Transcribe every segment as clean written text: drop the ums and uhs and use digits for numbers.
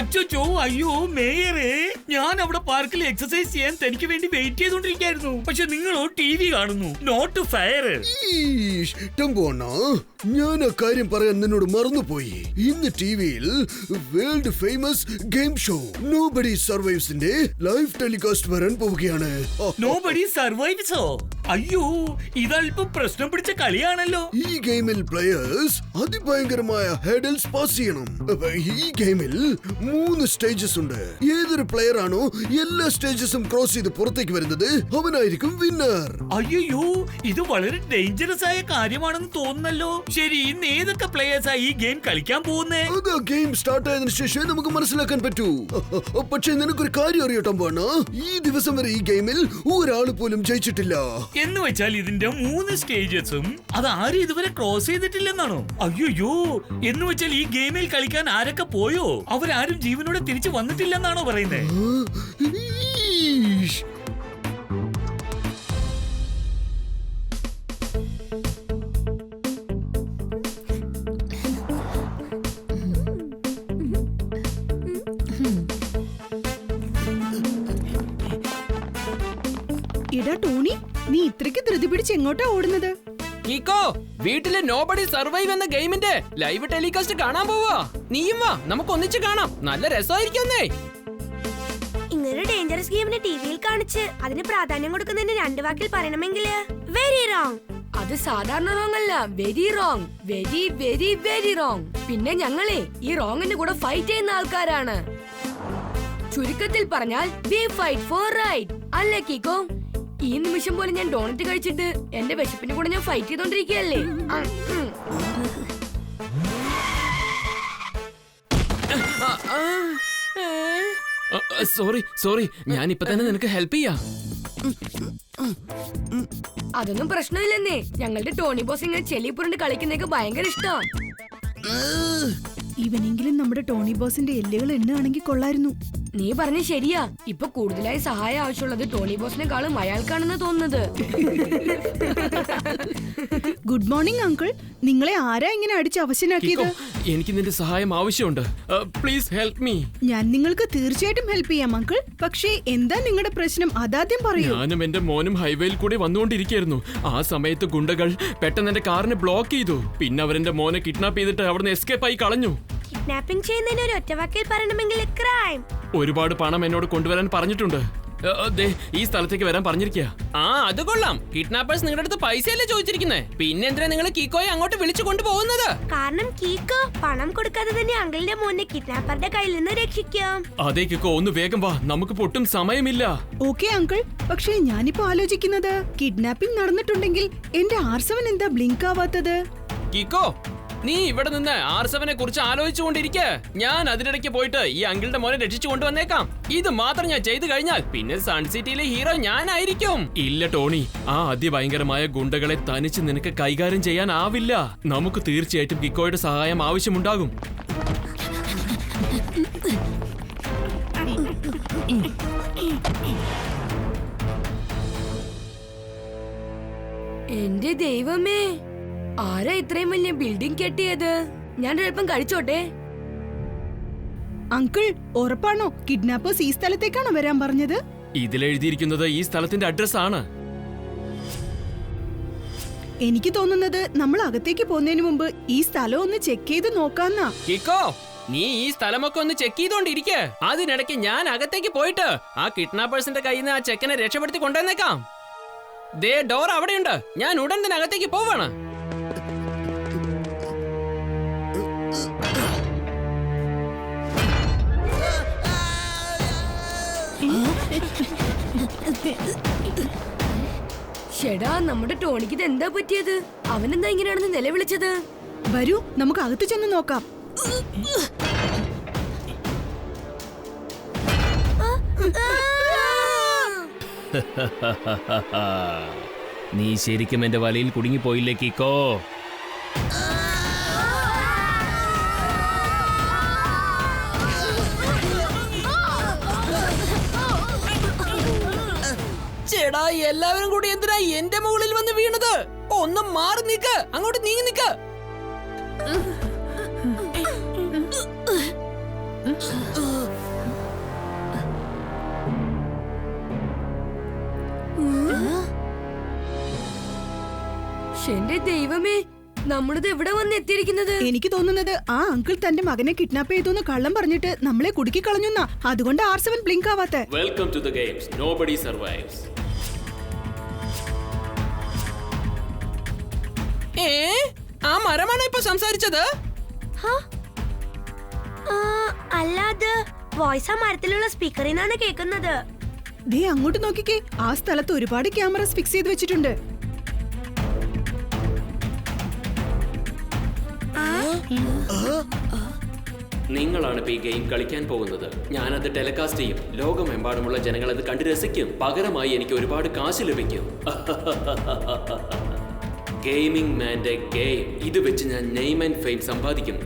അച്ചോ അയ്യോ മേയറേ, ഞാൻ അവിടെ പാർക്കിൽ എക്സസൈസ് ചെയ്യാൻ തനിക്ക് വേണ്ടി വെയിറ്റ് ചെയ്തോണ്ടിരിക്കായിരുന്നു. പക്ഷെ നിങ്ങളോ TV കാണുന്നു. Not fair. ഞാൻ ആ കാര്യം പറയാൻ നിന്നോട് മറന്നുപോയി. ഇന്ന് ടിവിയിൽ world famous game show nobody സർവൈവ്സിന്റെ ലൈവ് ടെലികാസ്റ്റ് വരാൻ പോവുകയാണ്. നോബഡി സർവൈവ്സോ? അയ്യോ, ഇതല്പം പ്രശ്നം പിടിച്ച കളിയാണല്ലോ. ഈ ഗെയിമിൽ പ്ലേയേഴ്സ് അതിഭയങ്കരമായ ഹെഡൽസ് പാസ് ചെയ്യണം. ഈ ഗെയിമിൽ 3 സ്റ്റേജസ് ഉണ്ട്. ഏതൊരു പ്ലെയർ ആണോ എല്ലാ സ്റ്റേജസും ക്രോസ് ചെയ്ത് പുറത്തേക്ക് വരുന്നത് അവനായിരിക്കും വിന്നർ. അയ്യോ, ഇത് വളരെ ഡേഞ്ചറസ് ആയ കാര്യമാണെന്ന് തോന്നുന്നല്ലോ. ശരി, ഇന്ന് ഏതൊക്കെ പ്ലേയേഴ്സാ ഈ ഗെയിം കളിക്കാൻ പോകുന്നേ? അത് ഗെയിം സ്റ്റാർട്ട് ആയതിനു ശേഷം നമുക്ക് മനസ്സിലാക്കാൻ പറ്റൂ. പക്ഷെ നിനക്കൊരു കാര്യം അറിയട്ടോ പോണ, ഈ ദിവസം വരെ ഈ ഗെയിമിൽ ഒരാൾ പോലും ജയിച്ചിട്ടില്ല. എന്ന് വെച്ചാൽ ഇതിന്റെ 3 സ്റ്റേജസും അത് ആരും ഇതുവരെ ക്രോസ് ചെയ്തിട്ടില്ലെന്നാണോ? അയ്യോ, എന്ന് വെച്ചാൽ ഈ ഗെയിമിൽ കളിക്കാൻ ആരൊക്കെ പോയോ അവരാരും ജീവനോടെ തിരിച്ചു വന്നിട്ടില്ലെന്നാണോ പറയുന്നത്? ഇടാ ടോണി, നീ ഇത്രയ്ക്ക് ധൃതി പിടിച്ച് എങ്ങോട്ടാ ഓടുന്നത്? കീക്കോ, വീട്ടിലെ നോബഡി സർവൈവ് എന്ന ഗെയിമിന്റെ ലൈവ് ടെലികാസ്റ്റ് കാണാൻ പോവാ. നീയും വാ, നമുക്ക് ഒന്നിച്ച് കാണാം. നല്ല രസമായിരിക്കുന്നേ. ഇങ്ങനൊരു ഡേഞ്ചറസ് ഗെയിമിനെ ടിവിയിൽ കാണിച്ച് അതിന് പ്രാധാന്യം കൊടുക്കുന്നതിന് 2 വാക്കിൽ പറയണമെങ്കിൽ വെരി റോങ്. അത് സാധാരണ റോങ് അല്ല, very wrong. Very very very wrong. പിന്നെ ഞങ്ങളെ ഈ റോങ്ങിന്റെ കൂടെ ഫൈറ്റ് ചെയ്യുന്ന ആൾക്കാരാണ്. ചുരുക്കത്തിൽ പറഞ്ഞാൽ വി ഫൈറ്റ് ഫോർ റൈറ്റ്. അല്ലേ കീക്കോ? ഈ നിമിഷം പോലെ ഞാൻ ഡോണറ്റ് കഴിച്ചിട്ട് എന്റെ വിശപ്പിന്റെ കൂടെ ഞാൻ ഫൈറ്റ് ചെയ്തോണ്ടിരിക്കുകയല്ലേ. സോറി, ഞാൻ ഇപ്പൊ തന്നെ നിനക്ക് ഹെൽപ്പ് ചെയ്യാം. അതൊന്നും പ്രശ്നമില്ലെന്നേ. ഞങ്ങളുടെ ടോണി ബോസ് ഇങ്ങനെ ചെല്ലിപ്പുരണ്ട് കളിക്കുന്നതൊക്കെ ഭയങ്കര ഇഷ്ടമാണ്. ഇവനെങ്കിലും നമ്മുടെ ടോണി ബോസിന്റെ എല്ലുകൾ എണ്ണുകയാണെങ്കിൽ കൊള്ളായിരുന്നു. നീ പറഞ്ഞ ശരിയാ. ഇപ്പൊ കൂടുതലായി സഹായം ആവശ്യമുള്ളത് ടോണി ബോസിനെക്കാളും അയാൾക്കാണെന്ന് തോന്നുന്നത്. Good morning uncle. നിങ്ങളെ ആരാ ഇങ്ങനെ അടിച്ച് അവശനാക്കിയത്? എനിക്ക് നിന്റെ സഹായം ആവശ്യമുണ്ട്. Please help me. ഞാൻ നിങ്ങൾക്ക് തീർച്ചയായിട്ടും ഹെൽപ്പ് ചെയ്യാം അങ്കിൾ. പക്ഷേ എന്താ നിങ്ങളുടെ പ്രശ്നം? അതാദ്യം പറയൂ. ഞാനും എന്റെ മോനും ഹൈവേയിൽ കൂടി വന്നുകൊണ്ടിരിക്കുകയായിരുന്നു. ആ സമയത്ത് ഗുണ്ടകൾ പെട്ടെന്ന് എന്റെ കാറിനെ ബ്ലോക്ക് ചെയ്തു. പിന്നെ അവരെന്റെ മോനെ കിഡ്നാപ്പ് ചെയ്തിട്ട് അവിടുന്ന് എസ്കേപ്പ് ആയി കളഞ്ഞു. കിഡ്നാപ്പിംഗ് ചെയ്യുന്നതിന് ഒരു ഒറ്റവാക്കിൽ പറയണമെങ്കിൽ ക്രൈം. ഒരുപാട് പണം എന്നോട് കൊണ്ടുവരാൻ പറഞ്ഞിട്ടുണ്ട്. ഈ സ്ഥലത്തേക്ക് വരാൻ പറഞ്ഞിരിക്കുക. അത് കൊള്ളാം. കിഡ്നാപ്പേഴ്സ് നിങ്ങളുടെ അടുത്ത് പൈസയല്ലേ ചോദിച്ചിരിക്കുന്നേ? പിന്നെ എന്തിനാ നിങ്ങൾ കീക്കോയെ അങ്ങോട്ട് വിളിച്ചു കൊണ്ടുപോകുന്നത്? കാരണം കീക്കോ പണം കൊടുക്കാതെ തന്നെ അങ്കിളിന്റെ മോനെ കിഡ്നാപ്പറുടെ കയ്യിൽ നിന്ന് രക്ഷിക്കാം. അതേ കീക്കോ, ഒന്ന് വേഗം വാ, നമുക്ക് പൊട്ടും സമയമില്ല. Okay uncle. പക്ഷേ ഞാനിപ്പോ ആലോചിക്കുന്നത്, കിഡ്നാപ്പിംഗ് നടന്നിട്ടുണ്ടെങ്കിൽ എന്റെ R7 എന്താ ബ്ലിങ്ക് ആവാത്തത്? കീക്കോ, നീ ഇവിടെ നിന്ന് R7നെ കുറിച്ച് ആലോചിച്ചുകൊണ്ടിരിക്കെ. ഞാൻ അതിനിടയ്ക്ക് പോയിട്ട് ഈ അങ്കിളുടെ മോനെ രക്ഷിച്ചു കൊണ്ടുവന്നേക്കാം. ഇത് മാത്രം ഞാൻ ചെയ്തു കഴിഞ്ഞാൽ പിന്നെ സൺ സിറ്റിയിലെ ഹീറോ ഞാനായിരിക്കും. ഇല്ല ടോണി, ആ അതിഭയങ്കരമായ ഗുണ്ടകളെ തനിച്ച് നിനക്ക് കൈകാര്യം ചെയ്യാനാവില്ല. നമുക്ക് തീർച്ചയായിട്ടും കിക്കോയുടെ സഹായം ആവശ്യമുണ്ടാകും. എന്റെ ദൈവമേ, ആരാ ഇത്രയും വലിയ ബിൽഡിംഗ് കെട്ടിയത്? ഞാൻ ഒരൽപ്പം കഴിച്ചോട്ടെ. അങ്കിൾ, ഉറപ്പാണോ കിഡ്നാപ്പേഴ്സ് ഈ സ്ഥലത്തേക്കാണോ വരാൻ പറഞ്ഞത്? ഇതിലെഴുതിയിരിക്കുന്നത് ഈ സ്ഥലത്തിന്റെ അഡ്രസ് ആണ്. എനിക്ക് തോന്നുന്നത് നമ്മൾ അകത്തേക്ക് പോകുന്നതിന് മുമ്പ് ഈ സ്ഥലം ഒന്ന് ചെക്ക് ചെയ്ത് നോക്കാന്നാ. കിക്കോ, നീ ഈ സ്ഥലമൊക്കെ ഒന്ന് ചെക്ക് ചെയ്തോണ്ടിരിക്കെ. അതിനിടയ്ക്ക് ഞാൻ അകത്തേക്ക് പോയിട്ട് ആ കിഡ്നാപ്പേഴ്സിന്റെ കയ്യിൽ നിന്ന് ആ ചെക്കനെ രക്ഷപ്പെടുത്തി കൊണ്ടുവന്നേക്കാം. ദേ ഡോർ അവിടെയുണ്ട്. ഞാൻ ഉടൻ തന്നെ അകത്തേക്ക് പോവാണ്. ഷെടാ, നമ്മുടെ ടോണിക്ക് ഇത് എന്താ പറ്റിയത്? അവനെന്താ ഇങ്ങനെയാണെന്ന് നിലവിളിച്ചത്? വരൂ, നമുക്ക് അകത്ത് ചെന്ന് നോക്കാം. നീ ശരിക്കും എന്റെ വലയിൽ കുടുങ്ങിപ്പോയില്ലേ കിക്കോ? ചേടാ, എല്ലാവരും കൂടി എന്തിനാ എന്റെ മുകളിൽ വന്ന് വീണത്? ഒന്ന് മാറി നിക്ക്, അങ്ങോട്ട് നീങ്ങി നിക്ക്. എന്റെ ദൈവമേ, നമ്മളിത് എവിടെ വന്ന് എത്തിയിരിക്കുന്നത്? എനിക്ക് തോന്നുന്നത് ആ അങ്കിൾ തന്റെ മകനെ കിഡ്നാപ്പ് ചെയ്തു കള്ളം പറഞ്ഞിട്ട് നമ്മളെ കുടുക്കി കളഞ്ഞുന്നാ. അതുകൊണ്ട് R7 ബ്ലിങ്ക് ആവാത്ത. Welcome to the games. Nobody survives. ആ മരമാണോ ഇപ്പൊ സംസാരിച്ചത്? അല്ലാതെ വോയിസ് ആ മരത്തിലുള്ള സ്പീക്കറിൽ നിന്നാണ് കേൾക്കുന്നത്. ദേ അങ്ങോട്ട് നോക്കിക്കേ, ആ സ്ഥലത്ത് ഒരുപാട് ക്യാമറസ് ഫിക്സ് ചെയ്ത് വെച്ചിട്ടുണ്ട്. നിങ്ങളാണ് ഇപ്പൊ ഈ ഗെയിം കളിക്കാൻ പോകുന്നത്. ഞാനത് ടെലികാസ്റ്റ് ചെയ്യും. ലോകമെമ്പാടുമുള്ള ജനങ്ങൾ അത് കണ്ടു രസിക്കും. പകരമായി എനിക്ക് ഒരുപാട് കാശ് ലഭിക്കും. ഗെയിമിംഗ് മാന്റെ ഗെയിം. ഇത് വെച്ച് ഞാൻ നെയിം ആൻഡ് ഫെയിം സമ്പാദിക്കും.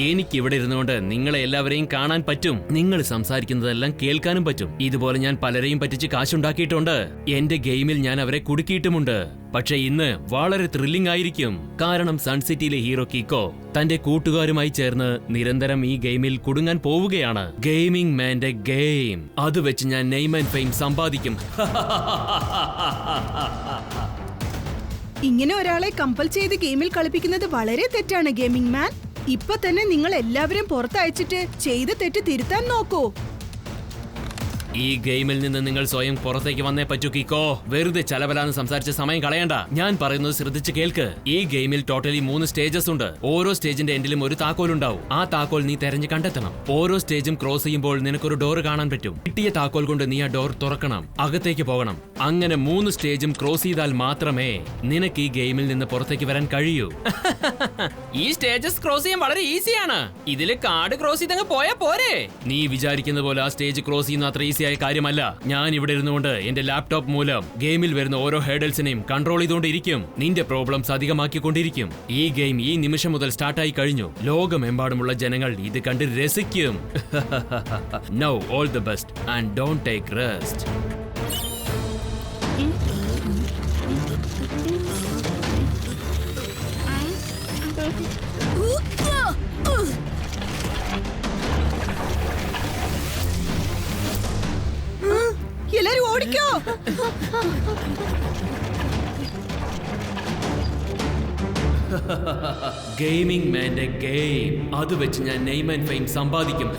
എനിക്ക് ഇവിടെ ഇരുന്നുകൊണ്ട് നിങ്ങളെ എല്ലാവരെയും കാണാൻ പറ്റും. നിങ്ങൾ സംസാരിക്കുന്നതെല്ലാം കേൾക്കാനും പറ്റും. ഇതുപോലെ ഞാൻ പലരെയും പറ്റിച്ച് കാശുണ്ടാക്കിയിട്ടുണ്ട്. എന്റെ ഗെയിമിൽ ഞാൻ അവരെ കുടുക്കിയിട്ടുമുണ്ട്. പക്ഷെ ഇന്ന് വളരെ ത്രില്ലിംഗ് ആയിരിക്കും. കാരണം സൺസിറ്റിയിലെ ഹീറോ കിക്കോ തന്റെ കൂട്ടുകാരുമായി ചേർന്ന് നിരന്തരം ഈ ഗെയിമിൽ കുടുങ്ങാൻ പോവുകയാണ്. ഗെയിമിംഗ് മാന്റെ ഗെയിം. അത് വെച്ച് ഞാൻ നെയിം ആൻഡ് ഫെയിം സമ്പാദിക്കും. ഇങ്ങനെ ഒരാളെ കമ്പൽ ചെയ്ത് ഗെയിമിൽ കളിപ്പിക്കുന്നത് വളരെ തെറ്റാണ് ഗെയിമിംഗ് മാൻ. ഇപ്പൊ തന്നെ നിങ്ങൾ എല്ലാവരും പുറത്തയച്ചിട്ട് ചെയ്ത തെറ്റ് തിരുത്താൻ നോക്കൂ. ഈ ഗെയിമിൽ നിന്ന് നിങ്ങൾ സ്വയം പുറത്തേക്ക് വന്നേ പറ്റൂ കിക്കോ. വെറുതെ ചലവലാന്ന് സംസാരിച്ച സമയം കളയണ്ട. ഞാൻ പറയുന്നത് ശ്രദ്ധിച്ച് കേൾക്ക്. ഈ ഗെയിമിൽ ടോട്ടലി 3 സ്റ്റേജസ് ഉണ്ട്. ഓരോ സ്റ്റേജിന്റെ എൻഡിലും ഒരു താക്കോൽ ഉണ്ടാവും. ആ താക്കോൽ നീ തെരഞ്ഞു കണ്ടെത്തണം. ഓരോ സ്റ്റേജും ക്രോസ് ചെയ്യുമ്പോൾ നിനക്കൊരു ഡോർ കാണാൻ പറ്റും. കിട്ടിയ താക്കോൽ കൊണ്ട് നീ ആ ഡോർ തുറക്കണം, അകത്തേക്ക് പോകണം. അങ്ങനെ 3 സ്റ്റേജും ക്രോസ് ചെയ്താൽ മാത്രമേ നിനക്ക് ഈ ഗെയിമിൽ നിന്ന് പുറത്തേക്ക് വരാൻ കഴിയൂ. ഈ സ്റ്റേജസ് ക്രോസ് ചെയ്യാൻ വളരെ ഈസിയാണ്. ഇതില് കാർഡ് ക്രോസ് ചെയ്തങ്ങ് പോയാ പോരെ. നീ വിചാരിക്കുന്ന പോലെ ആ സ്റ്റേജ് ക്രോസ് ചെയ്യുന്ന അത്ര ഈസി കാര്യമല്ല. ഞാൻ ഇവിടെ ഇരുന്നുകൊണ്ട് എന്റെ ലാപ്ടോപ്പ് മൂലം ഗെയിമിൽ വരുന്ന ഓരോ ഹേഡൽസിനെയും കൺട്രോൾ ചെയ്തുകൊണ്ടിരിക്കും. നിന്റെ പ്രോബ്ലംസ് അധികമാക്കിക്കൊണ്ടിരിക്കും. ഈ ഗെയിം ഈ നിമിഷം മുതൽ സ്റ്റാർട്ടായി കഴിഞ്ഞു. ലോകമെമ്പാടുമുള്ള ജനങ്ങൾ ഇത് കണ്ട് രസിക്കും. Now all the best and don't take rest. എല്ലാരും ഓടിക്കോ. ഗെയിമിംഗ് മാന്റെ ഗെയിം. അത് വെച്ച് ഞാൻ നെയിം ആൻഡ് ഫെയിം സമ്പാദിക്കും.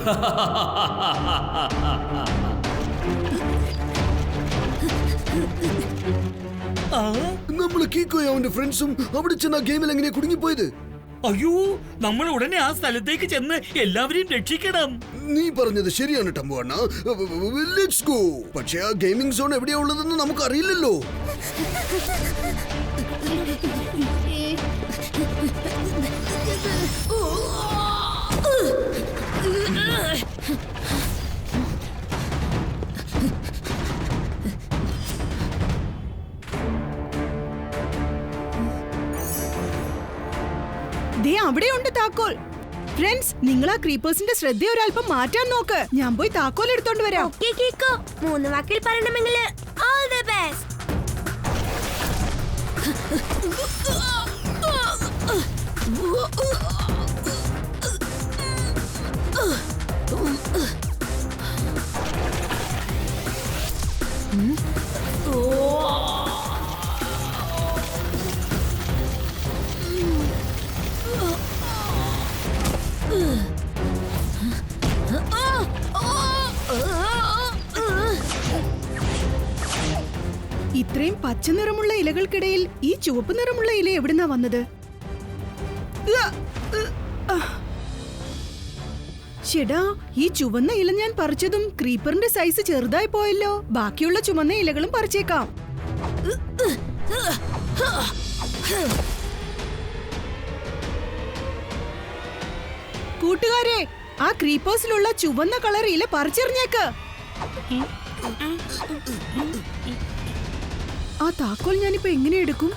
നമ്മള് കീക്കോയും അവന്റെ ഫ്രണ്ട്സും അവിടെ ചെന്ന് ആ ഗെയിമിൽ എങ്ങനെയാ കുടുങ്ങിപ്പോയത്? അയ്യോ, നമ്മൾ ഉടനെ ആ സ്ഥലത്തേക്ക് ചെന്ന് എല്ലാവരെയും രക്ഷിക്കണം. നീ പറഞ്ഞത് ശരിയാണ് ടംബു അണ്ണ. Let's go. പക്ഷേ ആ ഗെയിമിംഗ് സോൺ എവിടെയാ ഉള്ളതെന്ന് നമുക്ക് അറിയില്ലല്ലോ. ദേ അവിടെയുണ്ട് താക്കോൽ. ഫ്രണ്ട്സ്, നിങ്ങൾ ആ ക്രീപ്പേഴ്സിന്റെ ശ്രദ്ധ ഒരല്പം മാറ്റാൻ നോക്ക്. ഞാൻ പോയി താക്കോൽ എടുത്തോണ്ട് വരാം. ഓക്കേ കിക്കോ, 3 വാക്കിൽ പറയണമെങ്കിൽ ഓൾ ദി ബെസ്റ്റ്. ഇത്രയും പച്ച നിറമുള്ള ഇലകൾക്കിടയിൽ ഈ ചുവപ്പ് നിറമുള്ള ഇല എവിടുന്നാ വന്നത്? ചേടാ, ഈ ചുവന്ന ഇല ഞാൻ പറിച്ചതും ക്രീപ്പറിന്റെ സൈസ് ചെറുതായി പോയല്ലോ. ബാക്കിയുള്ള ചുവന്ന ഇലകളും പറിച്ചേക്കാം. കൂട്ടുകാരെ, ആ ക്രീപ്പേഴ്സിലുള്ള ചുവന്ന കളർ ഇല പറിച്ചെറിഞ്ഞേക്ക്. ആ താക്കോൽ ഞാനിപ്പോ എങ്ങനെ എടുക്കും?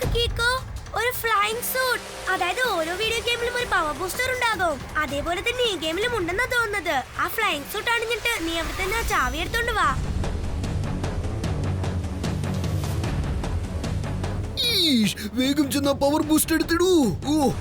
നോക്ക് കീക്കോ, ഒരു ഫ്ലൈയിങ് സൂട്ട്. അതായത് ഓരോ വീഡിയോ ഗെയിമിലും ഒരു പവർ ബൂസ്റ്റർ ഉണ്ടാകും. അതേപോലെ തന്നെ ഈ ഗെയിമിലും ഉണ്ടെന്നാ തോന്നുന്നത്. ആ ഫ്ലൈയിങ് സൂട്ട് അണിഞ്ഞിട്ട് നീ അവിടെ തന്നെ ആ ചാവി എടുത്തോണ്ട് വാ. വേഗം ചെന്ന പവർ ബൂസ്റ്റ് എടുത്തിടൂ. ഓ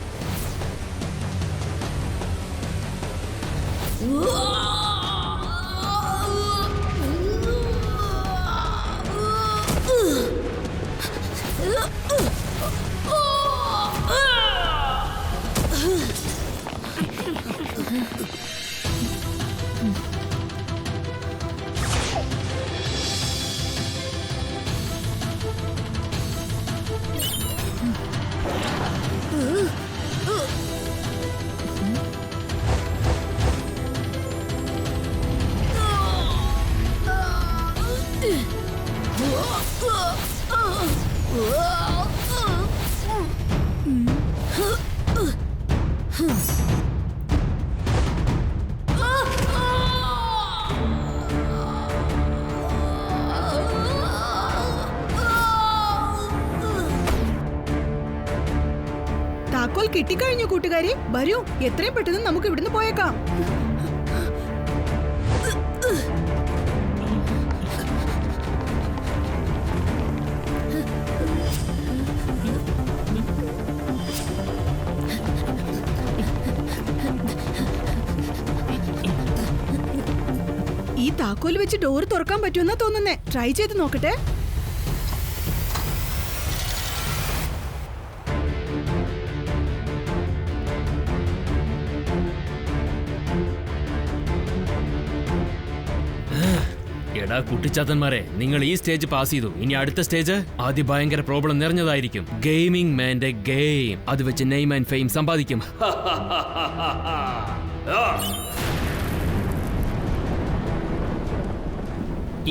താക്കോൽ കിട്ടിക്കഴിഞ്ഞു കൂട്ടുകാരി. വരൂ, എത്രയും പെട്ടെന്ന് നമുക്ക് ഇവിടുന്ന് പോയേക്കാം. ഈ താക്കോൽ വെച്ച് ഡോർ തുറക്കാൻ പറ്റുമെന്നാ തോന്നുന്നേ. ട്രൈ ചെയ്ത് നോക്കട്ടെ. എടാ കുട്ടിച്ചാത്തന്മാരെ, നിങ്ങൾ ഈ സ്റ്റേജ് പാസ് ചെയ്തു. ഇനി അടുത്ത സ്റ്റേജ് അതിഭയങ്കര പ്രോബ്ലം നിറഞ്ഞതായിരിക്കും. ഗെയിമിംഗ് മാന്റെ ഗെയിം. അത് വെച്ച് നെയിം ആൻഡ് ഫെയിം സമ്പാദിക്കും.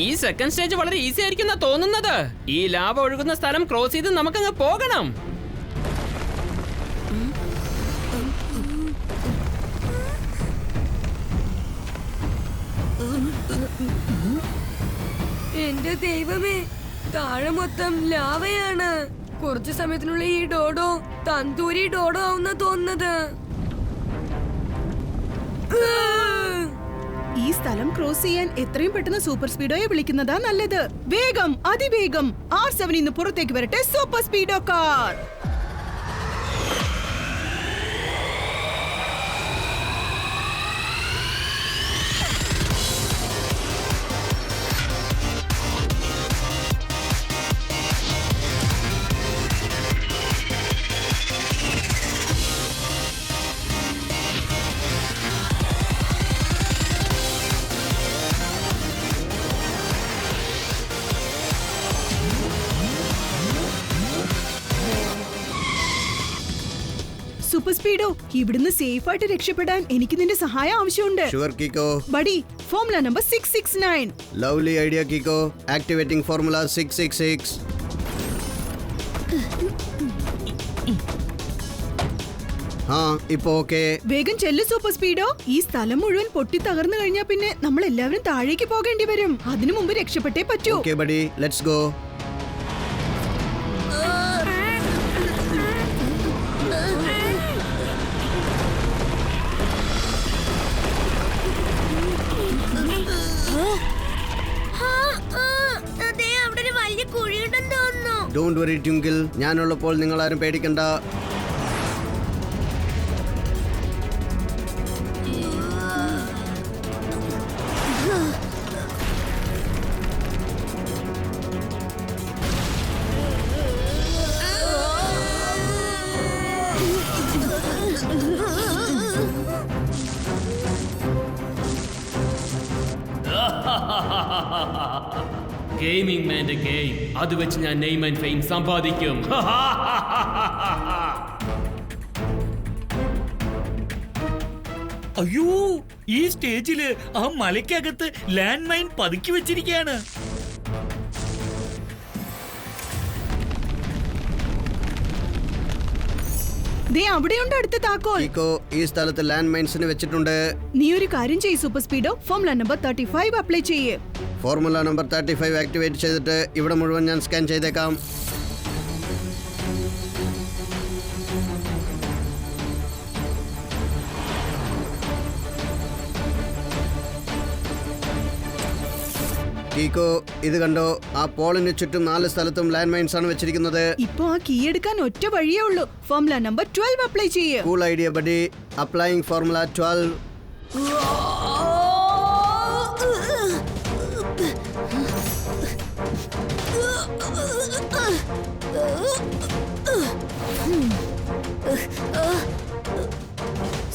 ഈ സെക്കൻഡ് സ്റ്റേജ് വളരെ ഈസി ആയിരിക്കും തോന്നുന്നത്. ഈ ലാവ ഒഴുകുന്ന സ്ഥലം ക്രോസ് ചെയ്ത് നമുക്കങ്ങ് പോകണം. എന്റെ ദൈവമേ, താഴെ മൊത്തം ലാവയാണ്. കുറച്ചു സമയത്തിനുള്ളിൽ ഈ ഡോഡോ തന്തൂരി ഡോഡോ ആവുന്ന തോന്നുന്നത്. ഈ സ്ഥലം ക്രോസ് ചെയ്യാൻ എത്രയും പെട്ടെന്ന് സൂപ്പർ സ്പീഡോയെ വിളിക്കുന്നതാ നല്ലത്. വേഗം, അതിവേഗം R7 ഇന്ന് പുറത്തേക്ക് വരട്ടെ. Super Speedo car. Super Speedo, ഇവിടുന്ന് സേഫ് ആയിട്ട് രക്ഷപ്പെടാൻ എനിക്ക് നിന്റെ സഹായം ആവശ്യമുണ്ട്. Sure Kiko. Buddy, formula number 669. Lovely idea Kiko. Activating formula 666. ഇപ്പൊ ഓക്കെ. വേഗം ചെല്ലു സൂപ്പർ സ്പീഡോ. ഈ സ്ഥലം മുഴുവൻ പൊട്ടി തകർന്നു കഴിഞ്ഞാൽ പിന്നെ നമ്മൾ എല്ലാവരും താഴേക്ക് പോകേണ്ടി വരും. അതിനു മുമ്പ് രക്ഷപ്പെട്ടേ പറ്റൂ. Okay buddy, let's go. Don't worry Twinkle, ഞാനുള്ളപ്പോൾ നിങ്ങൾ ആരും പേടിക്കണ്ട. ഗെയിമിംഗ് മാന്റെ ഗെയിം. അത് വെച്ച് ഞാൻ നെയിം ആൻഡ് ഫെയിം സമ്പാദിക്കും. അയ്യോ, ഈ സ്റ്റേജില് ആ മലയ്ക്കകത്ത് ലാൻഡ് മൈൻ പതുക്കി വെച്ചിരിക്കുകയാണ്. ദേ അവിടെയുണ്ട് അടുത്ത താക്കോൽ. ഈ സ്ഥലത്ത് ലാൻഡ് മൈൻസിന് വെച്ചിട്ടുണ്ട്. നീ ഒരു കാര്യം ചെയ്യ് super Speedo. Formula number 35 apply ചെയ്യേ. ഫോർമുല നമ്പർ 35 ആക്ടിവേറ്റ് ചെയ്തിട്ട് ഇവിടെ മുഴുവൻ ഞാൻ സ്കാൻ ചെയ്തേക്കാം. കീക്കോ ഇത് കണ്ടോ, ആ പോളിന് ചുറ്റും 4 സ്ഥലത്തും ലാൻഡ് മൈൻസ് ആണ് വെച്ചിരിക്കുന്നത്. ഇപ്പൊ ആ കീ എടുക്കാൻ ഒറ്റ വഴിയേ ഉള്ളൂ. ഫോർമുല നമ്പർ 12 അപ്ലൈ ചെയ്യ്. Cool idea buddy. Applying formula 12.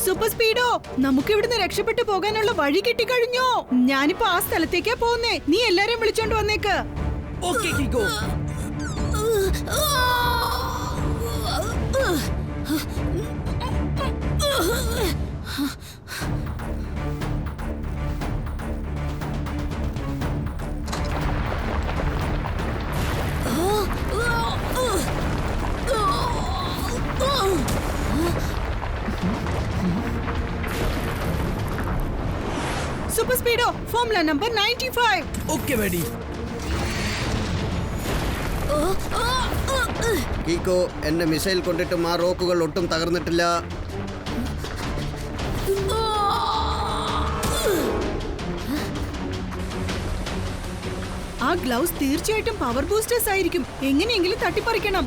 Super Speedo, നമുക്ക് ഇവിടുന്ന് രക്ഷപ്പെട്ടു പോകാനുള്ള വഴി കിട്ടിക്കഴിഞ്ഞോ. ഞാനിപ്പോ ആ സ്ഥലത്തേക്കാ പോകുന്നേ. നീ എല്ലാരെയും വിളിച്ചോണ്ട് വന്നേക്ക്. Okay Kiko. Super Speedo, formula number 95. Okay buddy. Kiko, എന്റെ മിസൈൽ കൊണ്ടിട്ടും ആ റോപ്പുകൾ ഒട്ടും തകർന്നിട്ടില്ല. ആ ഗ്ലൗസ് തീർച്ചയായിട്ടും പവർ ബൂസ്റ്റേഴ്സ് ആയിരിക്കും. എങ്ങനെയെങ്കിലും തട്ടിപ്പറിക്കണം.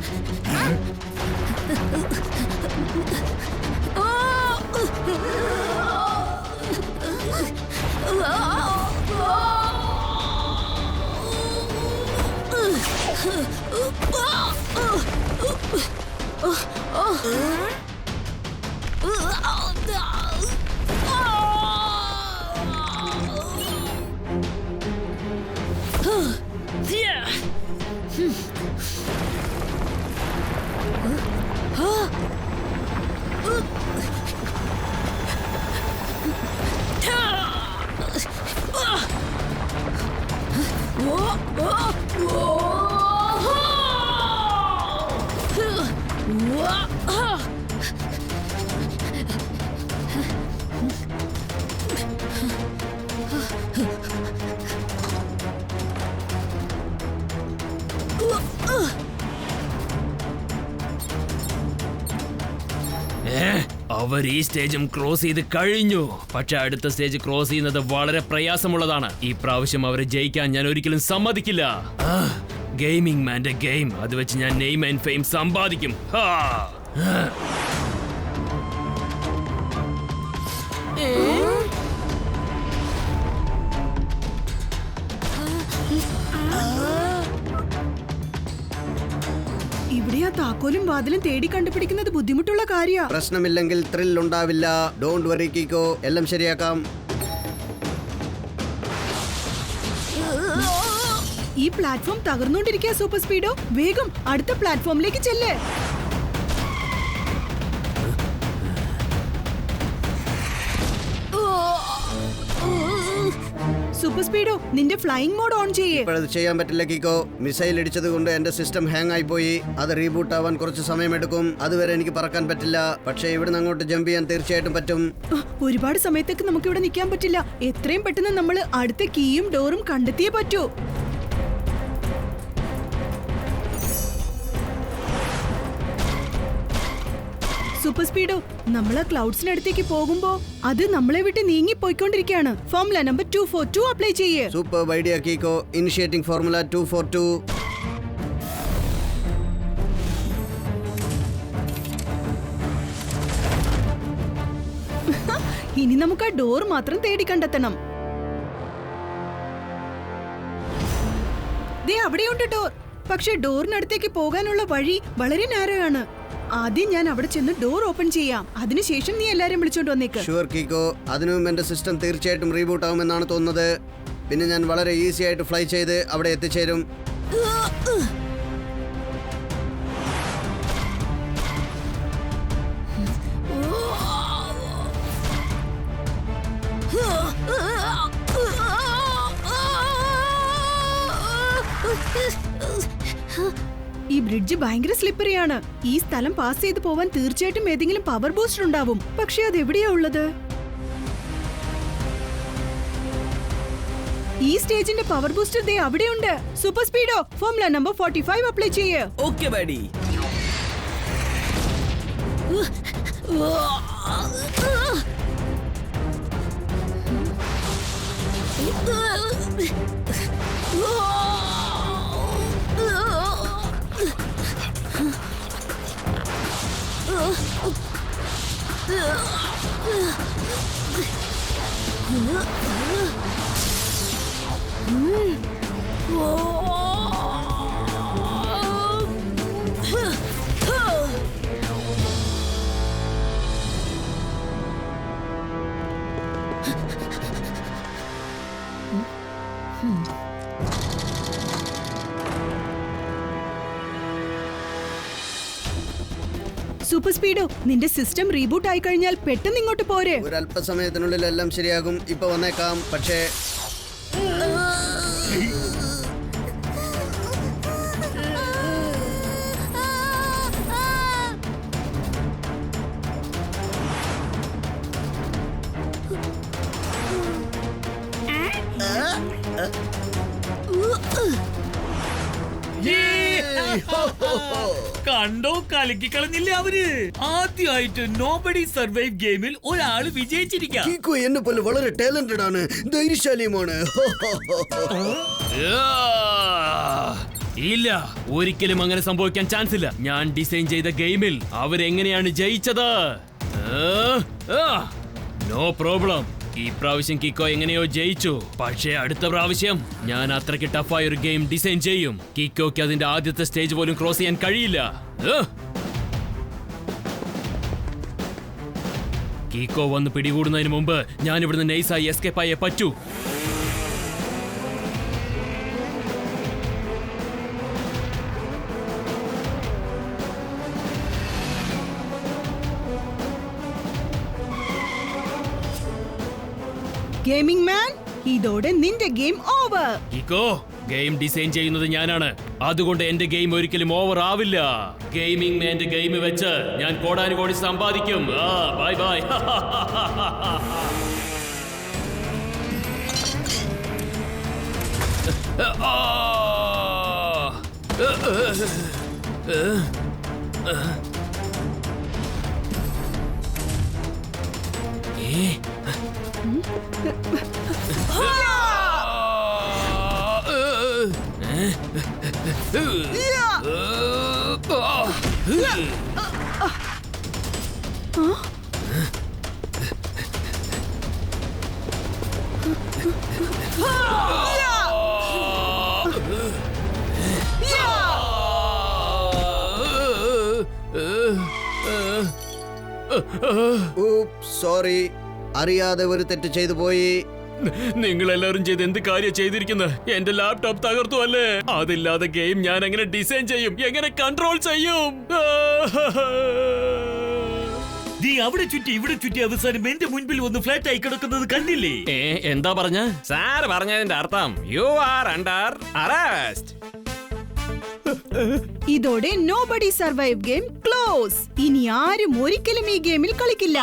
അവർ ഈ സ്റ്റേജും ക്രോസ് ചെയ്ത് കഴിഞ്ഞു. പക്ഷെ അടുത്ത സ്റ്റേജ് ക്രോസ് ചെയ്യുന്നത് വളരെ പ്രയാസമുള്ളതാണ്. ഈ പ്രാവശ്യം അവരെ ജയിക്കാൻ ഞാൻ ഒരിക്കലും സമ്മതിക്കില്ല. ഗെയിമിംഗ് മാന്റെ ഗെയിം, അത് വെച്ച് ഞാൻ നെയിം ആൻഡ് ഫെയിം സമ്പാദിക്കും. ഇവിടെ ആ താക്കോലും വാതിലും തേടി കണ്ടുപിടിക്കുന്നത് ബുദ്ധിമുട്ടുള്ള കാര്യ. പ്രശ്നമില്ലെങ്കിൽ ത്രിൽ ഉണ്ടാവില്ല. ഡോണ്ട് വറി കീക്കോ, എല്ലാം ശരിയാക്കാം. ഈ പ്ലാറ്റ്ഫോം തകർന്നുകൊണ്ടിരിക്കുക സൂപ്പർ സ്പീഡോ. വേഗം അടുത്ത പ്ലാറ്റ്ഫോമിലേക്ക് ചെല്ല്. സൂപ്പർ സ്പീഡോ, നിന്റെ ഫ്ലൈയിങ് മോഡ് ഓൺ ചെയ്യേ. ഇപ്പോഴത് ചെയ്യാൻ പറ്റില്ല കീക്കോ. മിസൈൽ ഇടിച്ചത് കൊണ്ട് എന്റെ സിസ്റ്റം ഹാങ് ആയി പോയി. അത് റീബൂട്ട് ആവാൻ കുറച്ച് സമയമെടുക്കും. അതുവരെ എനിക്ക് പറക്കാൻ പറ്റില്ല. പക്ഷേ ഇവിടുന്ന് അങ്ങോട്ട് ജമ്പ് ചെയ്യാൻ തീർച്ചയായിട്ടും പറ്റും. ഒരുപാട് സമയത്തേക്ക് നമുക്ക് ഇവിടെ നിൽക്കാൻ പറ്റില്ല. എത്രയും പെട്ടെന്ന് നമ്മൾ അടുത്ത കീയും ഡോറും കണ്ടെത്തിയേ പറ്റൂ. സൂപ്പർ സ്പീഡോ, നമ്മൾ ആ ക്ലൗഡ്സിനടുത്തേക്ക് പോകുമ്പോ അത് നമ്മളെ വിട്ട് നീങ്ങി പോയിക്കൊണ്ടിരിക്കുകയാണ്. ഫോർമുല നമ്പർ 242 അപ്ലൈ ചെയ്യേ. Super idea Kiko. Initiating formula 242. ഇനി നമുക്ക് ആ ഡോർ മാത്രം തേടി കണ്ടെത്തണം. ദേ അവിടെയുണ്ട് ഡോർ. പക്ഷെ ഡോറിനടുത്തേക്ക് പോകാനുള്ള വഴി വളരെ നാരോ ആണ്. ആദ്യം ഞാൻ അവിടെ ചെന്ന് ഡോർ ഓപ്പൺ ചെയ്യാം. അതിനുശേഷം നീ എല്ലാരും വിളിച്ചോണ്ട് വന്നേക്ക്. ഷുവർ കീക്കോ. അതിനുമുമ്പ് എന്റെ സിസ്റ്റം തീർച്ചയായിട്ടും റീബൂട്ട് ആവുമെന്നാണ് തോന്നുന്നത്. പിന്നെ ഞാൻ വളരെ ഈസി ആയിട്ട് ഫ്ലൈ ചെയ്ത് അവിടെ എത്തിച്ചേരും. ഈ ബ്രിഡ്ജ് ഭയങ്കര സ്ലിപ്പറിയാണ്. ഈ സ്ഥലം പാസ് ചെയ്ത് പോവാൻ തീർച്ചയായിട്ടും ഏതെങ്കിലും പവർ ബൂസ്റ്റർ ഉണ്ടാവും. പക്ഷെ അത് എവിടെയാ ഉള്ളത്? ഈ സ്റ്റേജിന്റെ പവർ ബൂസ്റ്റർ ദേ അവിടെയുണ്ട്. Super Speedo, formula number 45 apply ചെയ്യേ. Okay buddy. സൂപ്പർ സ്പീഡോ, നിന്റെ സിസ്റ്റം റീബൂട്ട് ആയി കഴിഞ്ഞാൽ പെട്ടെന്ന് ഇങ്ങോട്ട് പോരെ. ഒരല്പസമയത്തിനുള്ളിൽ എല്ലാം ശരിയാകും. ഇപ്പൊ വന്നേക്കാം. പക്ഷേ കണ്ടോ, കലക്കി കളഞ്ഞില്ലേ അവര്. ആദ്യമായിട്ട് നോബഡി സർവൈവ് ഗെയിമിൽ ഒരാള് വിജയിച്ചിരിക്കാം. കീക്കോ എന്നെ പോലെ വളരെ ടാലന്റഡ് ആണ്, ധൈര്യശാലിയുമാണ്. ഇല്ല, ഒരിക്കലും അങ്ങനെ സംഭവിക്കാൻ ചാൻസ് ഇല്ല. ഞാൻ ഡിസൈൻ ചെയ്ത ഗെയിമിൽ അവരെങ്ങനെയാണ് ജയിച്ചത്? No problem. ഈ പ്രാവശ്യം കിക്കോ എങ്ങനെയോ ജയിച്ചു. പക്ഷേ അടുത്ത പ്രാവശ്യം ഞാൻ അത്രയ്ക്ക് ടഫായ ഒരു ഗെയിം ഡിസൈൻ ചെയ്യും. കിക്കോക്ക് അതിന്റെ ആദ്യത്തെ സ്റ്റേജ് പോലും ക്രോസ് ചെയ്യാൻ കഴിയില്ല. കിക്കോ വന്ന് പിടികൂടുന്നതിന് മുമ്പ് ഞാൻ ഇവിടുന്ന് നൈസായി എസ്കേപ്പ് ആയേ പറ്റൂ. ഗെയിമിംഗ് മാൻ, ഇതോടെ നിന്റെ ഗെയിം ഓവർ. കിക്കോ, ഗെയിം ഡിസൈൻ ചെയ്യുന്നത് ഞാനാണ്. അതുകൊണ്ട് എന്റെ ഗെയിം ഒരിക്കലും ഓവർ ആവില്ല. ഗെയിമിംഗ് മാന്റെ ഗെയിം വെച്ച് ഞാൻ കോടാനുകോടി സമ്പാദിക്കും. Bye bye. സോറി, അറിയാതെ ഒരു തെറ്റ് ചെയ്തു പോയി. നിങ്ങൾ എല്ലാവരും ചെയ്ത് എന്ത് കാര്യം ചെയ്തിരിക്കുന്നത്? എന്റെ ലാപ്ടോപ്പ് തകർത്തു അല്ലേ? അതില്ലാതെ ഗെയിം ഞാൻ എങ്ങനെ ഡിസൈൻ ചെയ്യും, എങ്ങനെ കൺട്രോൾ ചെയ്യും? നീ അവിടെ ചുറ്റി ഇവിടെ ചുറ്റി അവസാനം എന്റെ മുൻപിൽ വന്ന് ഫ്ലാറ്റ് ആയി കിടക്കുന്നത് കണ്ടില്ലേ? എന്താ പറഞ്ഞ സാർ? പറഞ്ഞതിന്റെ അർത്ഥം യു ആർ അണ്ടർ അറസ്റ്റ്. ഇതോടെ നോബഡി സർവൈവ് ഗെയിം ക്ലോസ്. ഇനി ആരും ഒരിക്കലും ഈ ഗെയിമിൽ കളിക്കില്ല.